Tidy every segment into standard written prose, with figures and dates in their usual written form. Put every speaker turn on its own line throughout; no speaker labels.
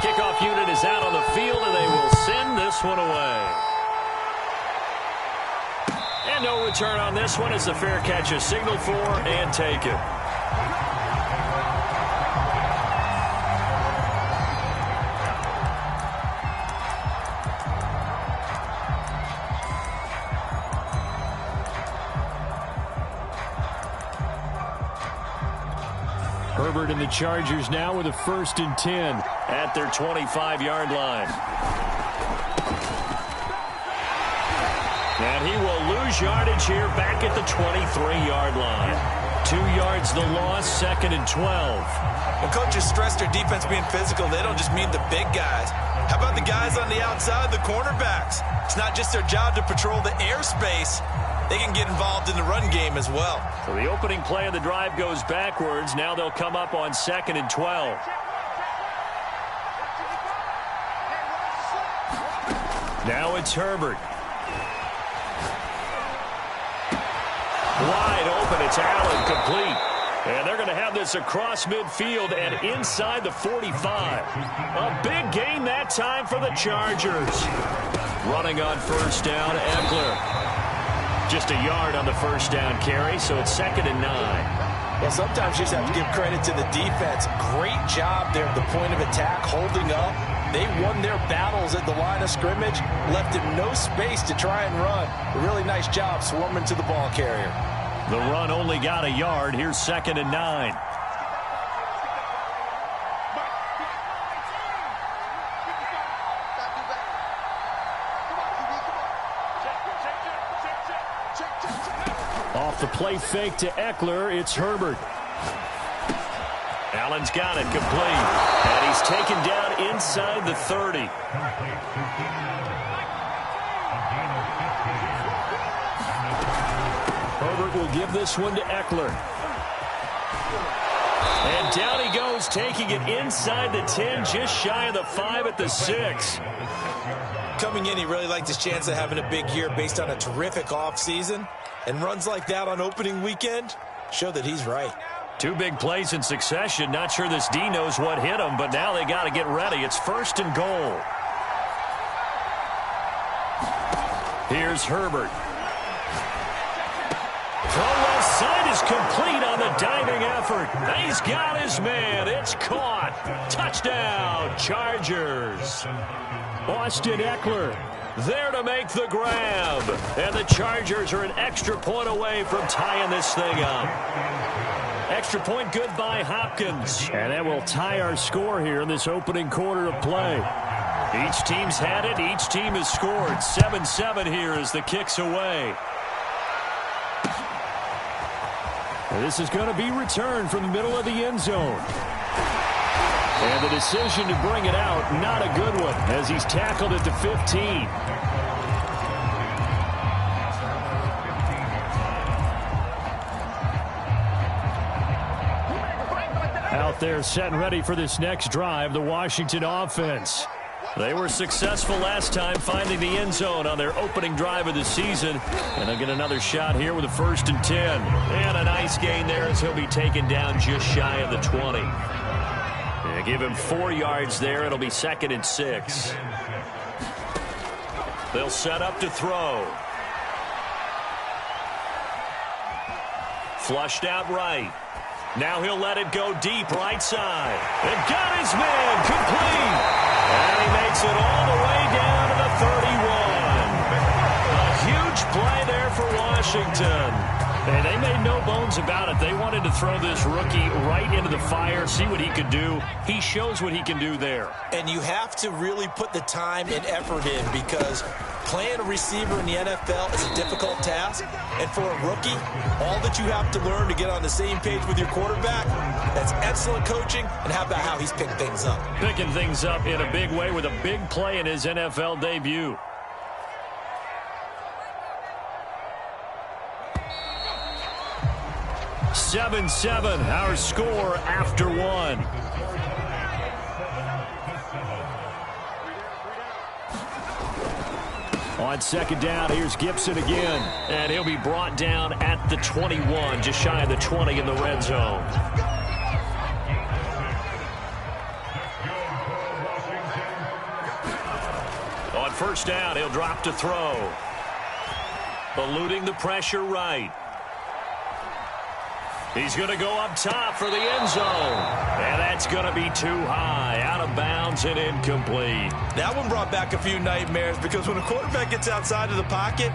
kickoff unit is out on the field, and they will send this one away. And no return on this one as the fair catch is signaled for and taken. Herbert and the Chargers now with a 1st and 10 at their 25-yard line. And he will lose yardage here back at the 23-yard line. 2 yards the loss, 2nd and 12.
When coaches stress their defense being physical, they don't just mean the big guys. How about the guys on the outside, the cornerbacks? It's not just their job to patrol the airspace. They can get involved in the run game as well.
So the opening play of the drive goes backwards. Now they'll come up on 2nd and 12. Now it's Herbert. Wide open. It's Allen, complete. And they're going to have this across midfield and inside the 45. A big gain that time for the Chargers. Running on 1st down, Eckler. Just a yard on the 1st down carry, so it's 2nd and 9.
Well, sometimes you just have to give credit to the defense. Great job there at the point of attack, holding up. They won their battles at the line of scrimmage, left him no space to try and run. A really nice job swarming to the ball carrier.
The run only got a yard. Here's 2nd and 9. Off the play fake to Eckler, it's Herbert. Allen's got it, complete. And he's taken down inside the 30. Herbert will give this one to Eckler. And down he goes, taking it inside the 10, just shy of the 5 at the 6.
Coming in, he really liked his chance of having a big year based on a terrific offseason. And runs like that on opening weekend show that he's right.
2 big plays in succession. Not sure this D knows what hit him, but now they got to get ready. It's 1st and goal. Here's Herbert. Throw left side is complete on the diving effort. He's got his man. It's caught. Touchdown, Chargers. Austin Eckler there to make the grab. And the Chargers are an extra point away from tying this thing up. Extra point good by Hopkins. And that will tie our score here in this opening quarter of play. Each team's had it. Each team has scored. 7-7 here as the kick's away. And this is going to be returned from the middle of the end zone. And the decision to bring it out, not a good one, as he's tackled at the 15. Out there set and ready for this next drive, the Washington offense. They were successful last time finding the end zone on their opening drive of the season. And they'll get another shot here with a 1st and 10. And a nice gain there as he'll be taken down just shy of the 20. They give him 4 yards there. It'll be 2nd and 6. They'll set up to throw. Flushed out right. Now he'll let it go deep right side. And got his man complete. And he makes it all the way down to the 31. A huge play there for Washington. And they made no bones about it. They wanted to throw this rookie right into the fire, see what he could do. He shows what he can do there.
And you have to really put the time and effort in, because playing a receiver in the NFL is a difficult task. And for a rookie, all that you have to learn to get on the same page with your quarterback, that's excellent coaching. And how about how he's picked things up?
Picking things up in a big way with a big play in his NFL debut. (7-7) our score after one. On 2nd down, here's Gibson again. And he'll be brought down at the 21, just shy of the 20 in the red zone. first down, he'll drop to throw. Eluding the pressure right. He's going to go up top for the end zone. And that's going to be too high. Out of bounds and incomplete.
That one brought back a few nightmares because when a quarterback gets outside of the pocket,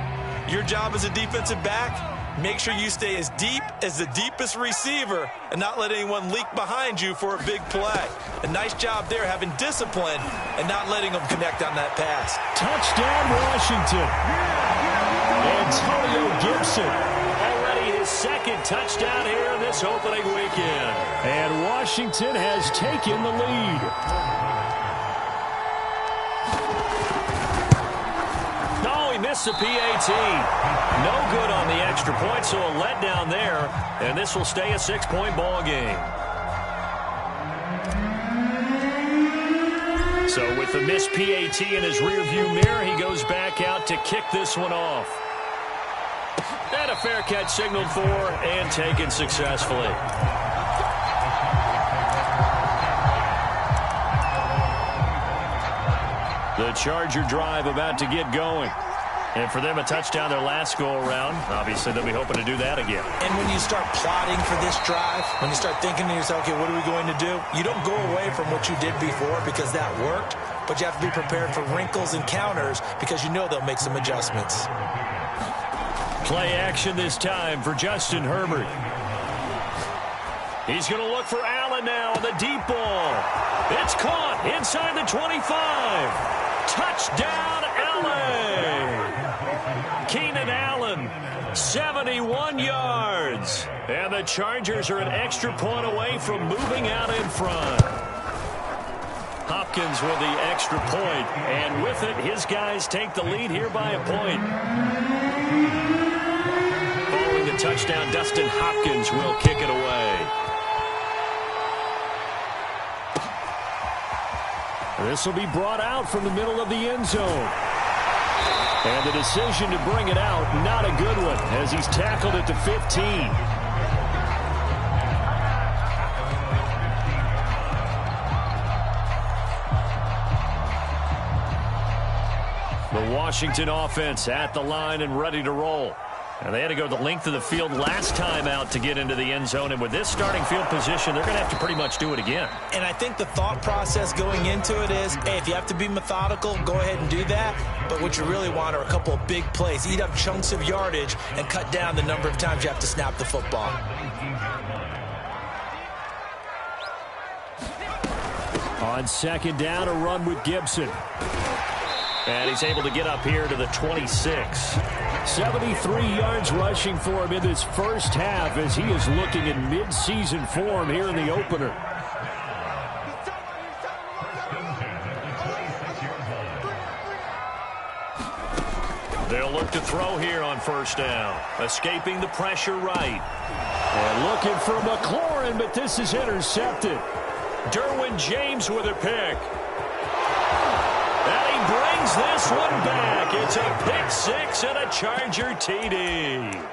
your job as a defensive back, make sure you stay as deep as the deepest receiver and not let anyone leak behind you for a big play. A nice job there having discipline and not letting them connect on that pass.
Touchdown, Washington. Antonio Gibson. Already his second touchdown here in this opening weekend. And Washington has taken the lead. Oh, he missed the PAT. No good on the extra point, so a letdown there. And this will stay a 6-point ball game. So with the missed PAT in his rearview mirror, he goes back out to kick this one off. And a fair catch signaled for and taken successfully. The Charger drive about to get going. And for them, a touchdown their last go-around. Obviously, they'll be hoping to do that again.
And when you start plotting for this drive, when you start thinking to yourself, okay, what are we going to do? You don't go away from what you did before because that worked, but you have to be prepared for wrinkles and counters because you know they'll make some adjustments.
Play action this time for Justin Herbert. He's going to look for Allen now on the deep ball. It's caught inside the 25. Touchdown, LA. Keenan Allen, 71 yards. And the Chargers are an extra point away from moving out in front. Hopkins with the extra point. And with it, his guys take the lead here by a point. Following the touchdown, Dustin Hopkins will kick it away. This will be brought out from the middle of the end zone. And the decision to bring it out, not a good one, as he's tackled it to 15. The Washington offense at the line and ready to roll. And they had to go the length of the field last time out to get into the end zone. And with this starting field position, they're going to have to pretty much do it again.
And I think the thought process going into it is, hey, if you have to be methodical, go ahead and do that. But what you really want are a couple of big plays. Eat up chunks of yardage and cut down the number of times you have to snap the football.
On second down, a run with Gibson. And he's able to get up here to the 26. 73 yards rushing for him in this first half as he is looking in mid-season form here in the opener. They'll look to throw here on first down. Escaping the pressure right. And looking for McLaurin, but this is intercepted. Derwin James with a pick. And he brings this one back. It's a pick six and a Charger TD.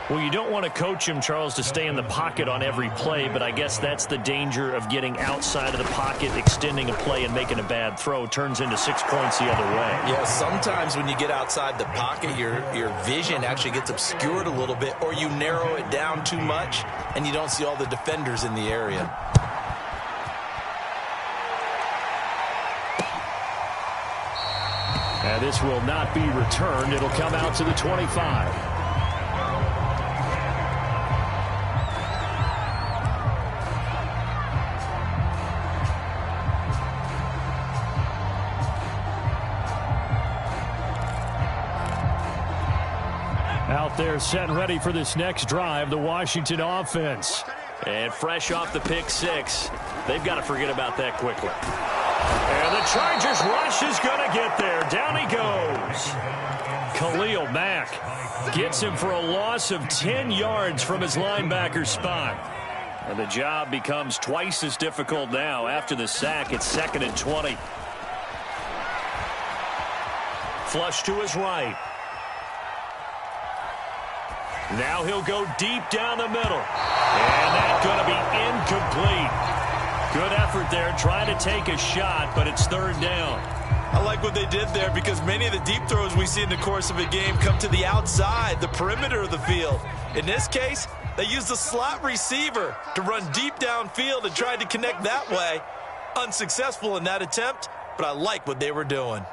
Well, you don't want to coach him, Charles, to stay in the pocket on every play, but I guess that's the danger of getting outside of the pocket, extending a play, and making a bad throw. Turns into 6 points the other way.
Yeah, sometimes when you get outside the pocket, your vision actually gets obscured a little bit, or you narrow it down too much, and you don't see all the defenders in the area.
And this will not be returned. It'll come out to the 25. Out there set and ready for this next drive, the Washington offense. And fresh off the pick six, they've got to forget about that quickly. And the Chargers rush is going to get there. Down he goes. Khalil Mack gets him for a loss of 10 yards from his linebacker spot. And the job becomes twice as difficult now after the sack. It's 2nd and 20. Flush to his right. Now he'll go deep down the middle. And that's going to be incomplete. Good effort there trying to take a shot, but it's 3rd down.
I like what they did there because many of the deep throws we see in the course of a game come to the outside, the perimeter of the field. In this case, they used the slot receiver to run deep downfield and tried to connect that way. Unsuccessful in that attempt, but I like what they were doing.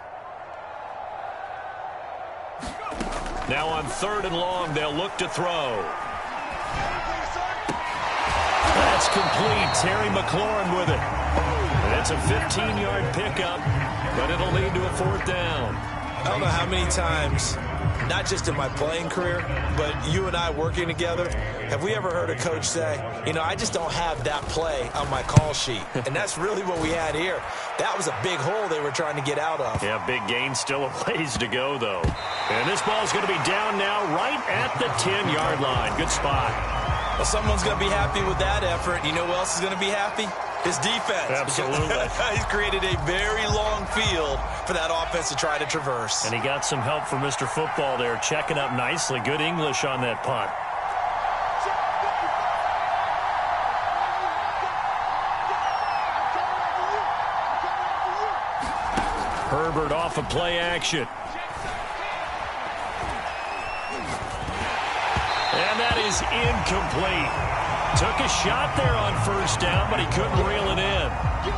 Now on 3rd and long, they'll look to throw. That's complete. Terry McLaurin with it. And it's a 15-yard pickup, but it'll lead to a 4th down.
I don't know how many times, not just in my playing career, but you and I working together, have we ever heard a coach say, you know, I just don't have that play on my call sheet. And that's really what we had here. That was a big hole they were trying to get out of.
Yeah, big gain, still a ways to go, though. And this ball's going to be down now right at the 10-yard line. Good spot.
Well, someone's going to be happy with that effort. You know who else is going to be happy? His defense.
Absolutely.
He's created a very long field for that offense to try to traverse.
And he got some help from Mr. Football there, checking up nicely. Good English on that punt. Herbert off of play action. And that is incomplete. Took a shot there on 1st down, but he couldn't reel it in.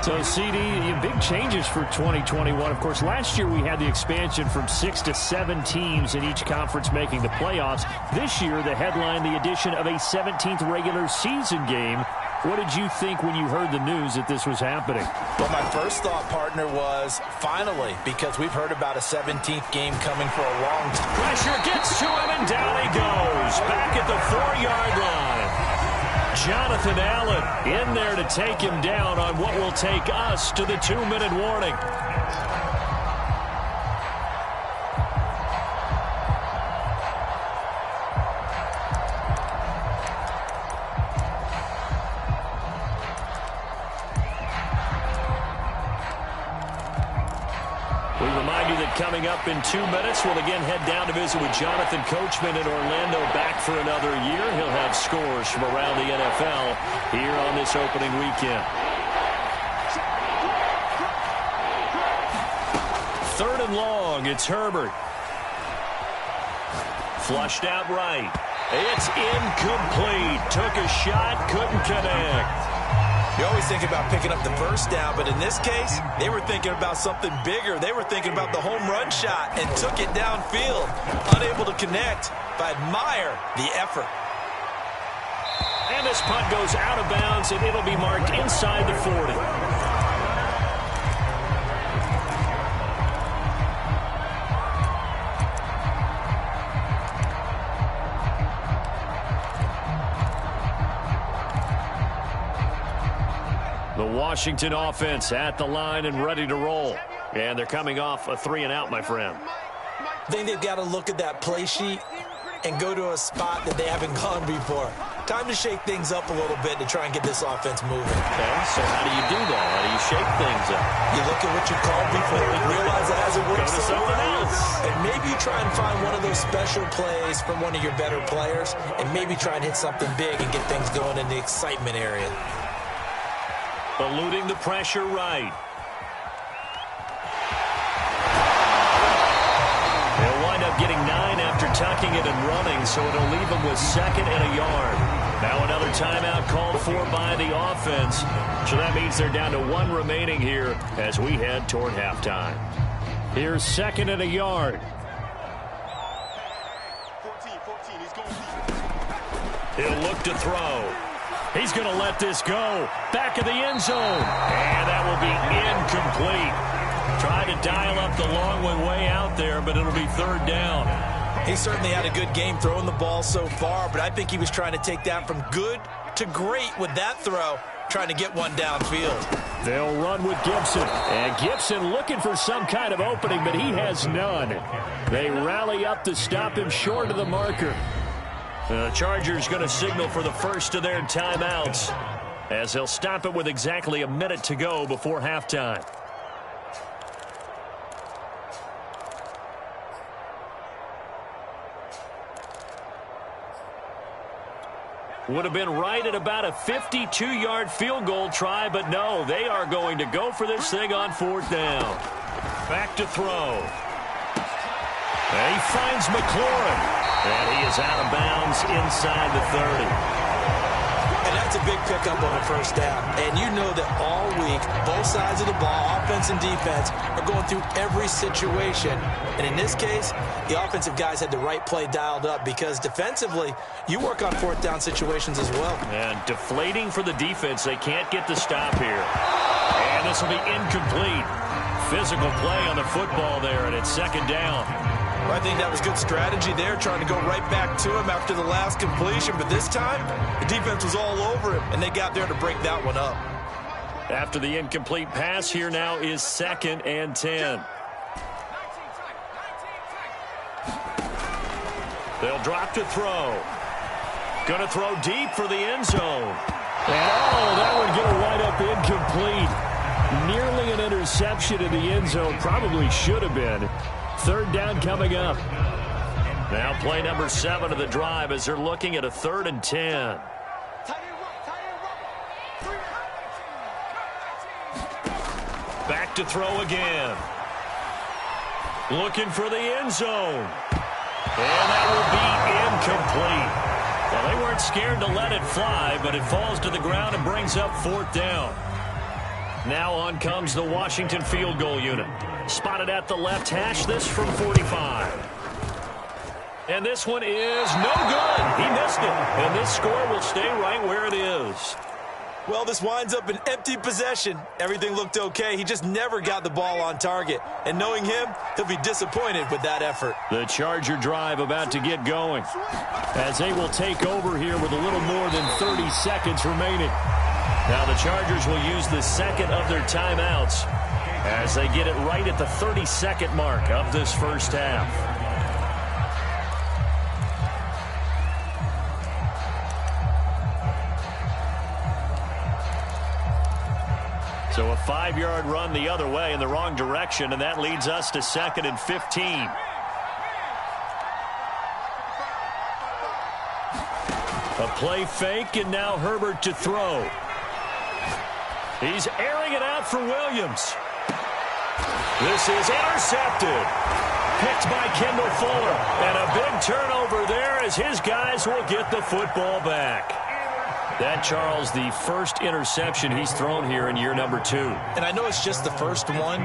So, CD, big changes for 2021. Of course, last year we had the expansion from 6 to 7 teams in each conference making the playoffs. This year, the headline, the addition of a 17th regular season game. What did you think when you heard the news that this was happening?
Well, my first thought, partner, was finally, because we've heard about a 17th game coming for a long time.
Pressure gets to him, and down he goes. Back at the 4-yard line. Jonathan Allen in there to take him down on what will take us to the 2-minute warning. We remind you that coming up in 2 minutes, we'll again head down to visit with Jonathan Coachman in Orlando, back for another year. He'll have scores from around the NFL here on this opening weekend. 3rd and long, it's Herbert. Flushed out right. It's incomplete. Took a shot, couldn't connect.
You always think about picking up the 1st down, but in this case, they were thinking about something bigger. They were thinking about the home run shot and took it downfield. Unable to connect, but admire the effort.
And this punt goes out of bounds, and it'll be marked inside the 40. The Washington offense at the line and ready to roll. And they're coming off a 3-and-out, my friend.
I think they've got to look at that play sheet and go to a spot that they haven't gone before. Time to shake things up a little bit to try and get this offense moving.
Okay, so how do you do that? How do you shake things up?
You look at what you called before, realize it hasn't worked
Go to something else.
And maybe you try and find one of those special plays from one of your better players, and maybe try and hit something big and get things going in the excitement area.
Eluding the pressure right. They'll wind up getting 9 after tucking it and running, so it'll leave them with 2nd and a yard. Now another timeout called for by the offense. So that means they're down to 1 remaining here as we head toward halftime. Here's 2nd and a yard. He'll look to throw. He's going to let this go. Back of the end zone. And that will be incomplete. Tried to dial up the long one way out there, but it'll be 3rd down.
He certainly had a good game throwing the ball so far, but I think he was trying to take that from good to great with that throw, trying to get one downfield.
They'll run with Gibson. And Gibson looking for some kind of opening, but he has none. They rally up to stop him short of the marker.
The Chargers going to signal for the first of their timeouts as they'll stop it with exactly a minute to go before halftime. Would have been right at about a 52-yard field goal try, but no, they are going to go for this thing on 4th down. Back to throw. And he finds McLaurin. And he is out of bounds inside the 30.
And that's a big pickup on the first down. And you know that all week, both sides of the ball, offense and defense, are going through every situation. And in this case, the offensive guys had the right play dialed up because defensively, you work on fourth down situations as well.
And deflating for the defense. They can't get the stop here. And this will be incomplete. Physical play on the football there, and it's second down.
Well, I think that was good strategy there, trying to go right back to him after the last completion. But this time, the defense was all over him, and they got there to break that one up.
After the incomplete pass, here now is 2nd and 10. They'll drop to throw. Going to throw deep for the end zone. And, that would get a right up incomplete. Nearly an interception in the end zone. Probably should have been. Third down coming up. Now play number 7 of the drive as they're looking at a 3rd and 10. Back to throw again. Looking for the end zone. And that will be incomplete. Well, they weren't scared to let it fly, but it falls to the ground and brings up 4th down. Now on comes the Washington field goal unit. Spotted at the left hash, this from 45. And this one is no good. He missed it. And this score will stay right where it is.
Well, this winds up an empty possession. Everything looked okay. He just never got the ball on target. And knowing him, he'll be disappointed with that effort.
The Charger drive about to get going, as they will take over here with a little more than 30 seconds remaining. Now the Chargers will use the second of their timeouts as they get it right at the 30-second mark of this first half. So a 5-yard run the other way in the wrong direction, and that leads us to 2nd and 15. A play fake, and now Herbert to throw. He's airing it out for Williams. This is intercepted. Picked by Kendall Fuller. And a big turnover there as his guys will get the football back. That, Charles, the first interception he's thrown here in year number 2.
And I know it's just the first one,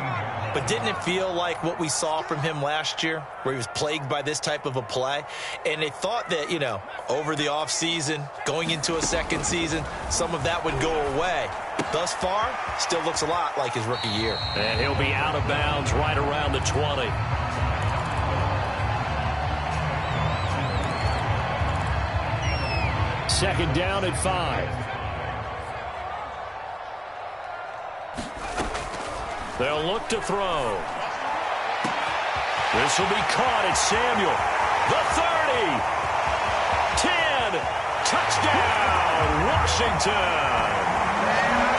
but didn't it feel like what we saw from him last year, where he was plagued by this type of a play? And they thought that, over the offseason, going into a second season, some of that would go away. Thus far, still looks a lot like his rookie year.
And he'll be out of bounds right around the 20. Second down at 5. They'll look to throw. This will be caught at Samuel. The 30. 10. Touchdown, Washington.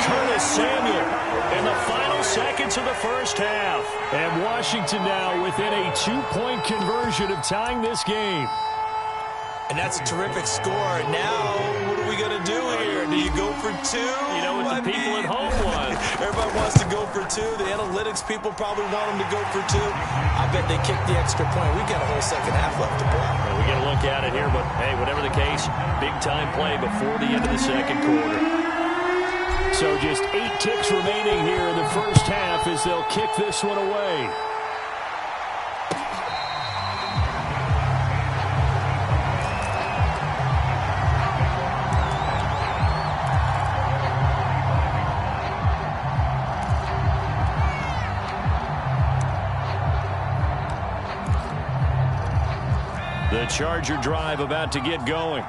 Curtis Samuel in the final seconds of the first half. And Washington now within a 2-point conversion of tying this game.
And that's a terrific score. Now, what are we going to do here? Do you go for 2?
You know what the people at home want.
Everybody wants to go for 2. The analytics people probably want them to go for 2. I bet they kick the extra point. We've got a whole second half left to play.
Well, we get a look at it here, but, hey, whatever the case, big-time play before the end of the second quarter. So just 8 ticks remaining here in the first half as they'll kick this one away. The Charger drive about to get going.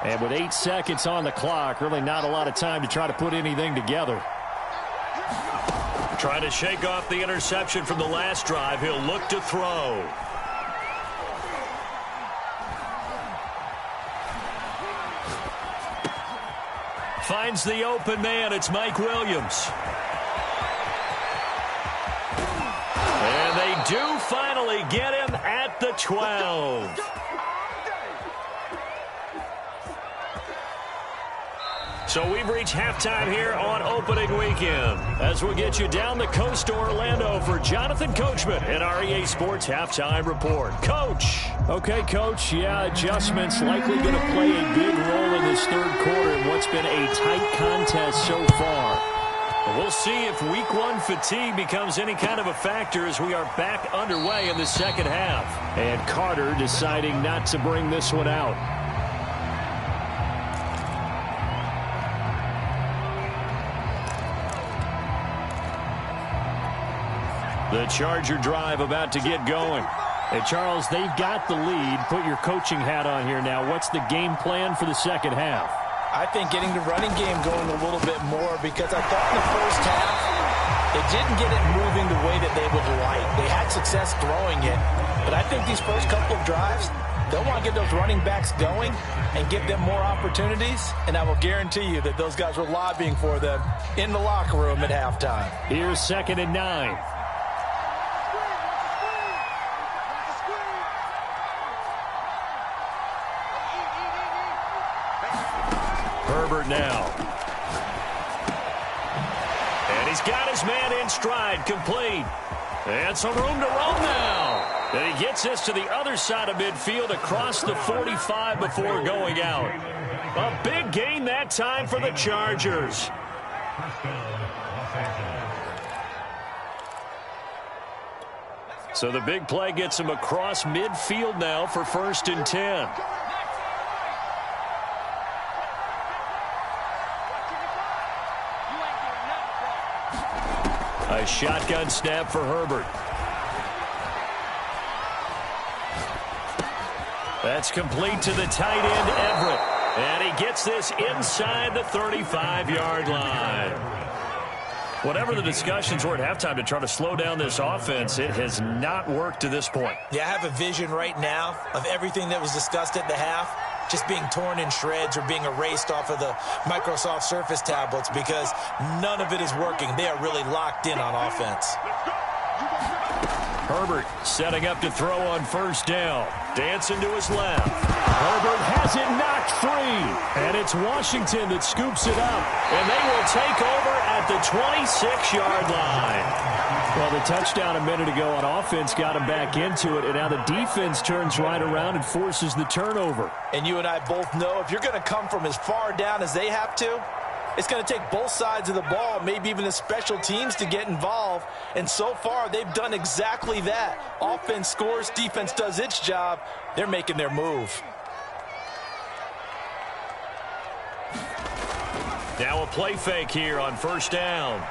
And with 8 seconds on the clock, really not a lot of time to try to put anything together. Trying to shake off the interception from the last drive. He'll look to throw. Finds the open man. It's Mike Williams. And they do finally get him at the 12. So we've reached halftime here on opening weekend as we get you down the coast to Orlando for Jonathan Coachman in our EA Sports Halftime Report. Coach.
Okay, Coach. Yeah, adjustments likely going to play a big role in this third quarter in what's been a tight contest so far.
We'll see if week one fatigue becomes any kind of a factor as we are back underway in the second half.
And Carter deciding not to bring this one out.
The Charger drive about to get going.
Hey, Charles, they've got the lead. Put your coaching hat on here now. What's the game plan for the second half?
I think getting the running game going a little bit more, because I thought in the first half they didn't get it moving the way that they would like. They had success throwing it, but I think these first couple of drives, they'll want to get those running backs going and give them more opportunities, and I will guarantee you that those guys were lobbying for them in the locker room at halftime.
Here's 2nd and 9.
Herbert now. And he's got his man in stride, complete. And some room to roam now. And he gets this to the other side of midfield across the 45 before going out. A big gain that time for the Chargers. So the big play gets him across midfield now for 1st and 10. A shotgun snap for Herbert. That's complete to the tight end, Everett. And he gets this inside the 35-yard line. Whatever the discussions were at halftime to try to slow down this offense, it has not worked to this point.
Yeah, I have a vision right now of everything that was discussed at the half just being torn in shreds or being erased off of the Microsoft Surface tablets, because none of it is working. They are really locked in on offense.
Herbert setting up to throw on 1st down. Dancing to his left. Herbert has it knocked free. And it's Washington that scoops it up. And they will take over at the 26-yard line.
Well, the touchdown a minute ago on offense got him back into it, and now the defense turns right around and forces the turnover.
And you and I both know if you're going to come from as far down as they have to, it's going to take both sides of the ball, maybe even the special teams, to get involved. And so far, they've done exactly that. Offense scores, defense does its job. They're making their move.
Now a play fake here on 1st down.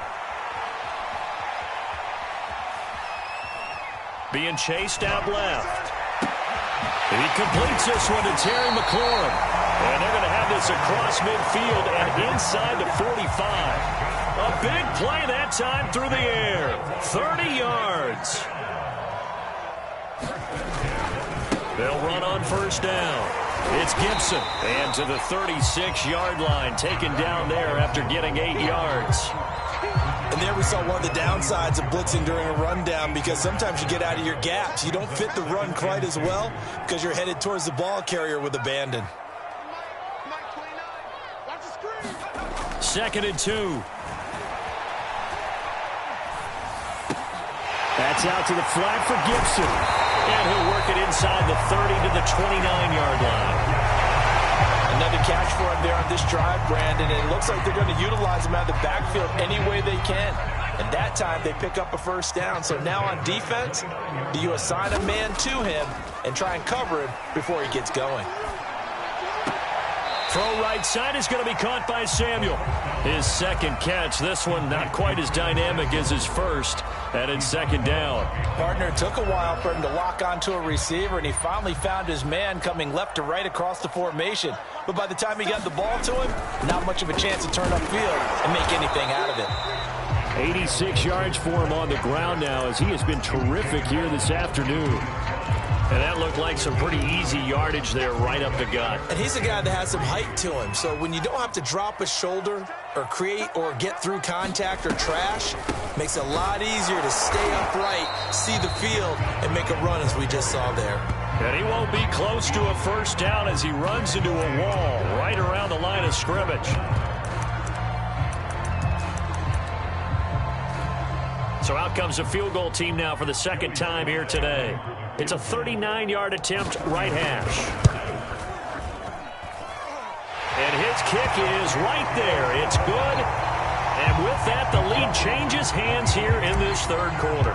Being chased out left. He completes this one to Terry McLaurin. And they're going to have this across midfield and inside the 45. A big play that time through the air. 30 yards. They'll run on 1st down. It's Gibson. And to the 36-yard line, taken down there after getting 8 yards.
And there we saw one of the downsides of blitzing during a rundown, because sometimes you get out of your gaps. You don't fit the run quite as well because you're headed towards the ball carrier with abandon.
2nd and 2.
That's out to the flat for Gibson.
And he'll work it inside the 30 to the 29-yard line.
Another catch for him there on this drive, Brandon. And it looks like they're going to utilize him out of the backfield any way they can. And that time they pick up a 1st down. So now on defense, do you assign a man to him and try and cover him before he gets going?
Throw right side is going to be caught by Samuel. His 2nd catch. This one not quite as dynamic as his first. And it's 2nd down.
Partner, it took a while for him to lock onto a receiver, and he finally found his man coming left to right across the formation. But by the time he got the ball to him, not much of a chance to turn upfield and make anything out of it.
86 yards for him on the ground now, as he has been terrific here this afternoon.
And that looked like some pretty easy yardage there right up the gut.
And he's a guy that has some height to him. So when you don't have to drop a shoulder or create or get through contact or trash, makes it a lot easier to stay upright, see the field, and make a run as we just saw there.
And he won't be close to a 1st down as he runs into a wall right around the line of scrimmage.
So out comes a field goal team now for the second time here today. It's a 39-yard attempt, right hash. And his kick is right there. It's good. And with that, the lead changes hands here in this third quarter.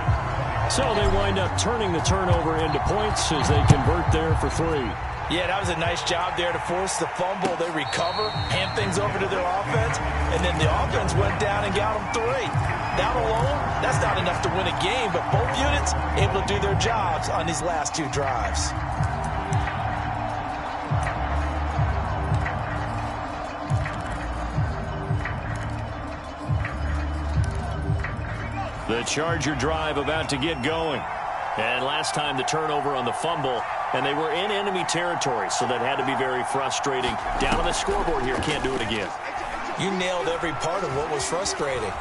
So they wind up turning the turnover into points as they convert there for 3.
Yeah, that was a nice job there to force the fumble. They recover, hand things over to their offense, and then the offense went down and got them 3. Down alone, that's not enough to win a game, but both units able to do their jobs on these last 2 drives.
The Charger drive about to get going.
And last time the turnover on the fumble, and they were in enemy territory, so that had to be very frustrating. Down on the scoreboard here, can't do it again.
You nailed every part of what was frustrating.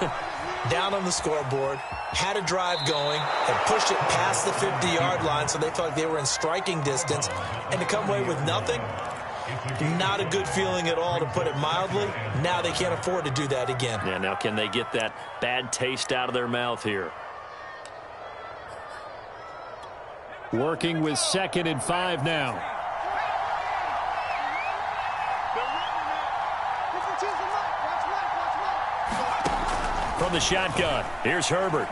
Down on the scoreboard, had a drive going, and pushed it past the 50-yard line so they felt like they were in striking distance, and to come away with nothing, not a good feeling at all, to put it mildly. Now they can't afford to do that again.
Yeah, now can they get that bad taste out of their mouth here?
Working with 2nd and 5 now.
From the shotgun, here's Herbert.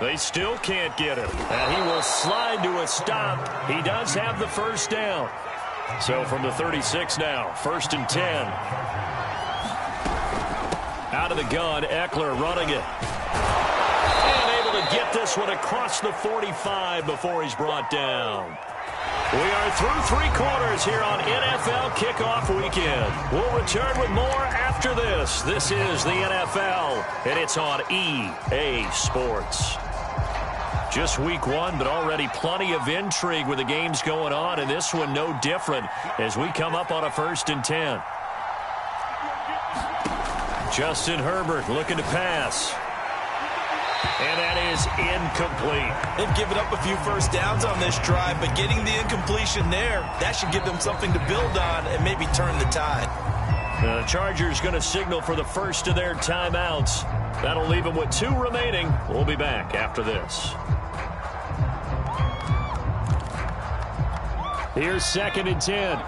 They still can't get him. And he will slide to a stop. He does have the first down. So from the 36 now, 1st and 10. Out of the gun, Eckler running it. And able to get this one across the 45 before he's brought down. We are through 3 quarters here on NFL Kickoff Weekend. We'll return with more after this. This is the NFL, and it's on EA Sports. Just week 1, but already plenty of intrigue with the games going on, and this one no different as we come up on a 1st and 10. Justin Herbert looking to pass. And that is incomplete.
They've given up a few first downs on this drive, but getting the incompletion there, that should give them something to build on and maybe turn the tide.
The Chargers going to signal for the first of their timeouts. That'll leave them with 2 remaining. We'll be back after this.
Here's 2nd and 10.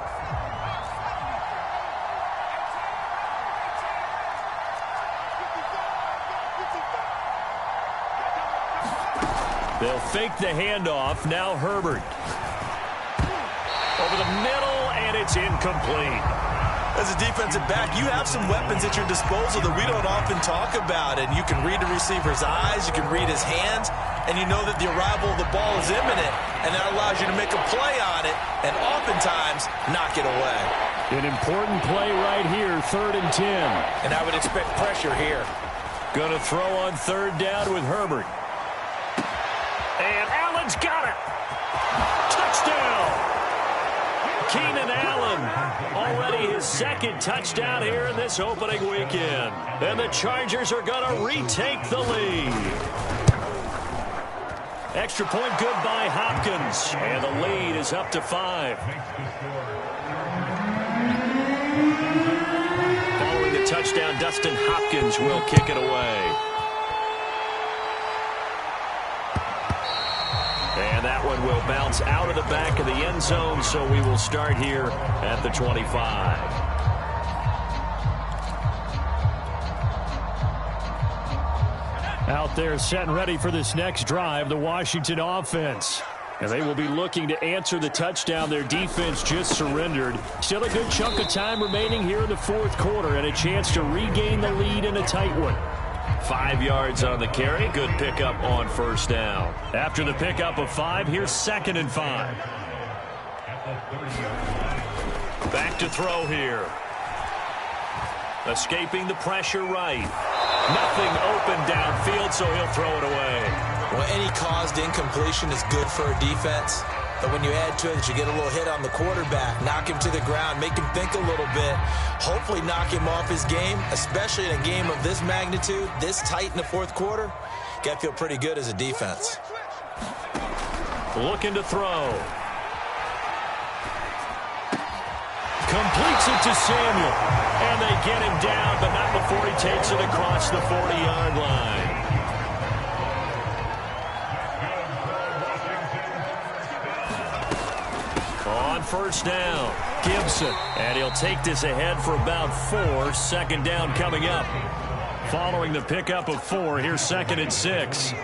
They'll fake the handoff. Now Herbert. Over the middle, and it's incomplete.
As a defensive back, you have some weapons at your disposal that we don't often talk about. And you can read the receiver's eyes, you can read his hands, and you know that the arrival of the ball is imminent. And that allows you to make a play on it and oftentimes knock it away.
An important play right here, 3rd and 10.
And I would expect pressure here.
Going to throw on 3rd down with Herbert. And Allen's got it. Touchdown. Keenan Allen, already his 2nd touchdown here in this opening weekend. And the Chargers are going to retake the lead. Extra point good by Hopkins. And the lead is up to 5. Following the touchdown, Dustin Hopkins will kick it away. And that one will bounce out of the back of the end zone, so we will start here at the 25.
Out there set and ready for this next drive, the Washington offense. And they will be looking to answer the touchdown their defense just surrendered. Still a good chunk of time remaining here in the 4th quarter and a chance to regain the lead in a tight one.
5 yards on the carry. Good pickup on 1st down. After the pickup of 5, here's 2nd and 5. Back to throw here. Escaping the pressure right. Nothing open downfield, so he'll throw it away.
Well, any caused incompletion is good for a defense. But when you add to it, you get a little hit on the quarterback, knock him to the ground, make him think a little bit, hopefully knock him off his game, especially in a game of this magnitude, this tight in the 4th quarter. Got to feel pretty good as a defense.
Looking to throw.
Completes it to Samuel. And they get him down, but not before he takes it across the 40-yard line. On first down, Gibson. And he'll take this ahead for about 4. Second down coming up. Following the pickup of 4, here's 2nd and 6.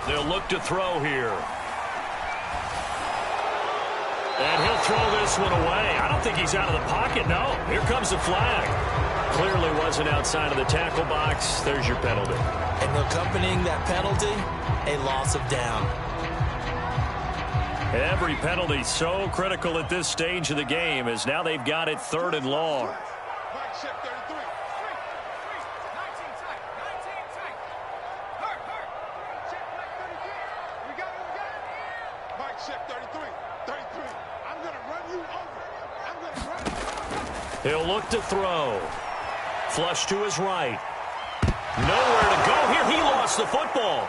They'll look to throw here. And he'll throw this one away. I don't think he's out of the pocket, no. Here comes the flag. Clearly wasn't outside of the tackle box. There's your penalty.
And accompanying that penalty, a loss of down.
Every penalty so critical at this stage of the game, as now they've got it 3rd and long. He'll look to throw. Flush to his right. Nowhere to go here. He lost the football.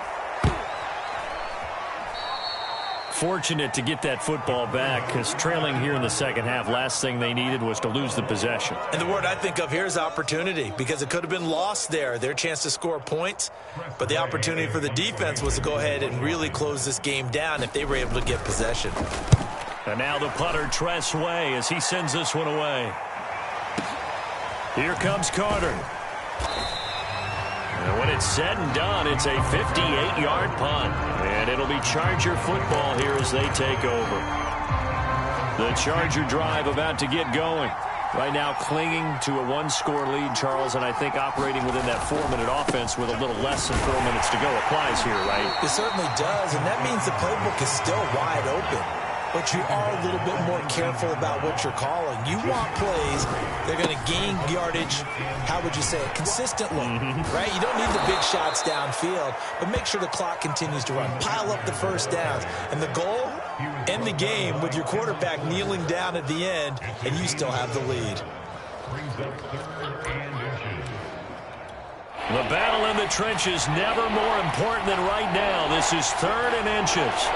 Fortunate to get that football back, because trailing here in the second half, last thing they needed was to lose the possession.
And the word I think of here is opportunity, because it could have been lost there, their chance to score points. But the opportunity for the defense was to go ahead and really close this game down if they were able to get possession.
And now the punter, Tress Way, as he sends this one away. Here comes Carter. And when it's said and done, it's a 58-yard punt. And it'll be Charger football here as they take over. The Charger drive about to get going. Right now clinging to a 1-score lead, Charles, and I think operating within that 4-minute offense with a little less than 4 minutes to go applies here, right?
It certainly does, and that means the playbook is still wide open. But you are a little bit more careful about what you're calling. You want plays, they're going to gain yardage, how would you say it, consistently, right? You don't need the big shots downfield, but make sure the clock continues to run. Pile up the first downs. And the goal, end the game with your quarterback kneeling down at the end, and you still have the lead.
The battle in the trenches never more important than right now. This is 3rd and inches.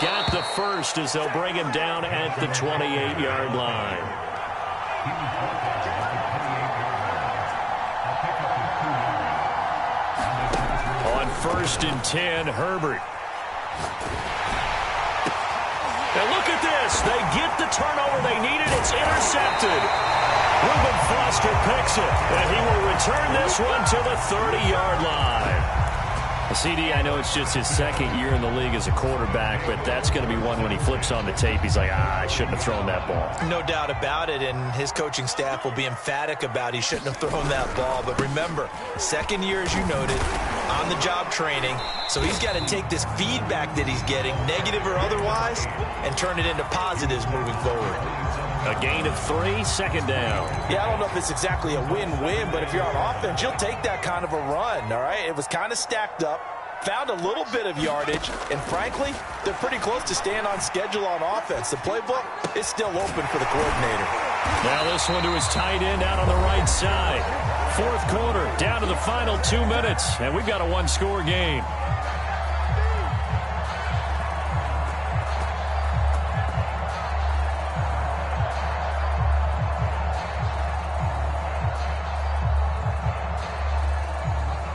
Got the first as they'll bring him down at the 28-yard line. On 1st and 10, Herbert. Now look at this. They get the turnover they needed. It's intercepted. Reuben Foster picks it, and he will return this one to the 30-yard line. CD, I know it's just his 2nd year in the league as a quarterback, but that's going to be one when he flips on the tape. He's like, I shouldn't have thrown that ball.
No doubt about it, and his coaching staff will be emphatic about he shouldn't have thrown that ball. But remember, 2nd year, as you noted, on-the-job training. So he's got to take this feedback that he's getting, negative or otherwise, and turn it into positives moving forward.
A gain of 3, 2nd down.
Yeah, I don't know if it's exactly a win-win, but if you're on offense, you'll take that kind of a run, all right? It was kind of stacked up, found a little bit of yardage, and frankly, they're pretty close to staying on schedule on offense. The playbook is still open for the coordinator.
Now this one to his tight end out on the right side. 4th quarter, down to the final 2 minutes, and we've got a 1-score game.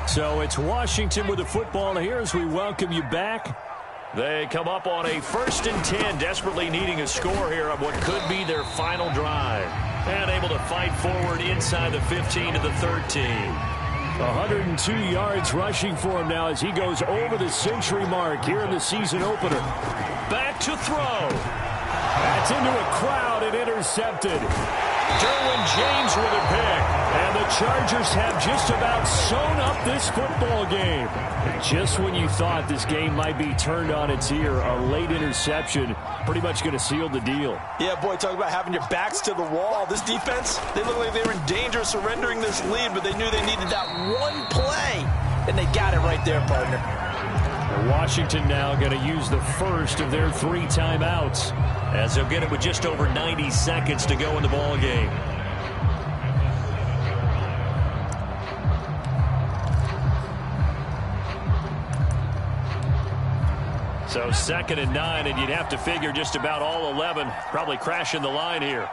So it's Washington with the football here as we welcome you back. They come up on a 1st and 10, desperately needing a score here on what could be their final drive. And able to fight forward inside the 15 to the 13. 102 yards rushing for him now as he goes over the century mark here in the season opener. Back to throw. That's into a crowd and intercepted. Derwin James with a pick. And the Chargers have just about sewn up this football game. And just when you thought this game might be turned on its ear, a late interception pretty much going to seal the deal.
Yeah, boy, talk about having your backs to the wall. This defense, they look like they were in danger of surrendering this lead, but they knew they needed that one play, and they got it right there, partner.
Washington now going to use the first of their 3 timeouts, as they'll get it with just over 90 seconds to go in the ball game.
2nd and 9, and you'd have to figure just about all 11 probably crashing the line here.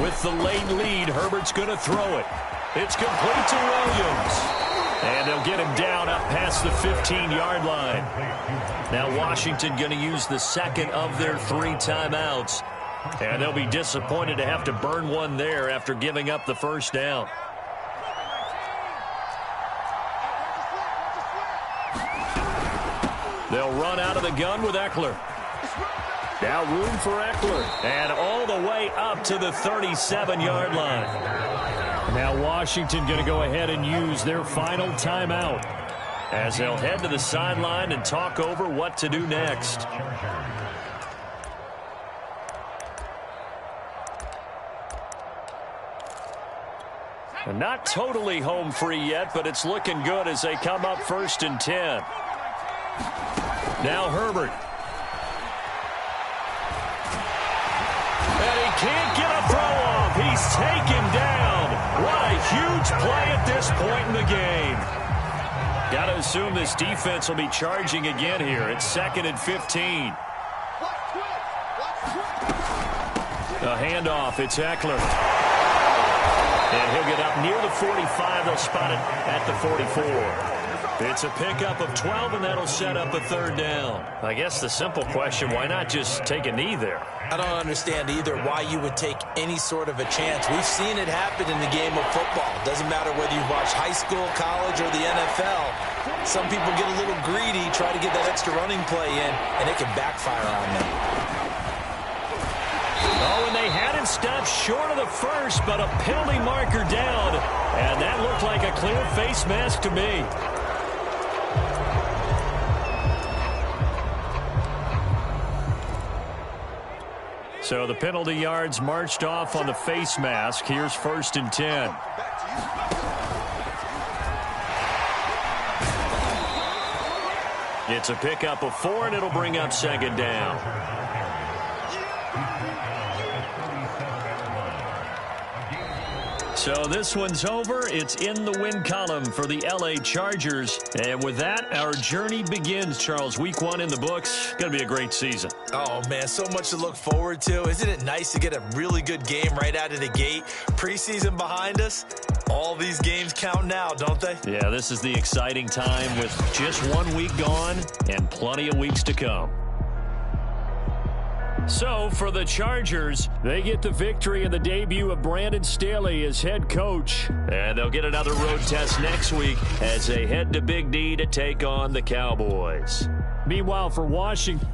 With the late lead, Herbert's going to throw it. It's complete to Williams. And they'll get him down up past the 15-yard line. Now Washington going to use the second of their 3 timeouts. And they'll be disappointed to have to burn one there after giving up the first down. They'll run out of the gun with Eckler. Now room for Eckler. And all the way up to the 37-yard line. Now Washington going to go ahead and use their final timeout as they'll head to the sideline and talk over what to do next. And not totally home free yet, but it's looking good as they come up 1st and 10. Now Herbert. And he can't get a throw off. He's taken down. What a huge play at this point in the game. Got to assume this defense will be charging again here. It's 2nd and 15. A handoff. It's Eckler. And he'll get up near the 45. They'll spot it at the 44. It's a pickup of 12, and that'll set up a 3rd down. I guess the simple question, why not just take a knee there?
I don't understand either why you would take any sort of a chance. We've seen it happen in the game of football. Doesn't matter whether you watch high school, college, or the NFL. Some people get a little greedy, try to get that extra running play in, and it can backfire on them.
Oh, and they had him stopped short of the first, but a penalty marker down. And that looked like a clear face mask to me. So the penalty yards marched off on the face mask. Here's 1st and 10. It's a pickup of 4, and it'll bring up 2nd down. So this one's over. It's in the win column for the LA Chargers. And with that, our journey begins, Charles. Week 1 in the books. Going to be a great season.
Oh, man, so much to look forward to. Isn't it nice to get a really good game right out of the gate? Preseason behind us. All these games count now, don't they?
Yeah, this is the exciting time with just 1 week gone and plenty of weeks to come. So, for the Chargers, they get the victory in the debut of Brandon Staley as head coach. And they'll get another road test next week as they head to Big D to take on the Cowboys. Meanwhile, for Washington,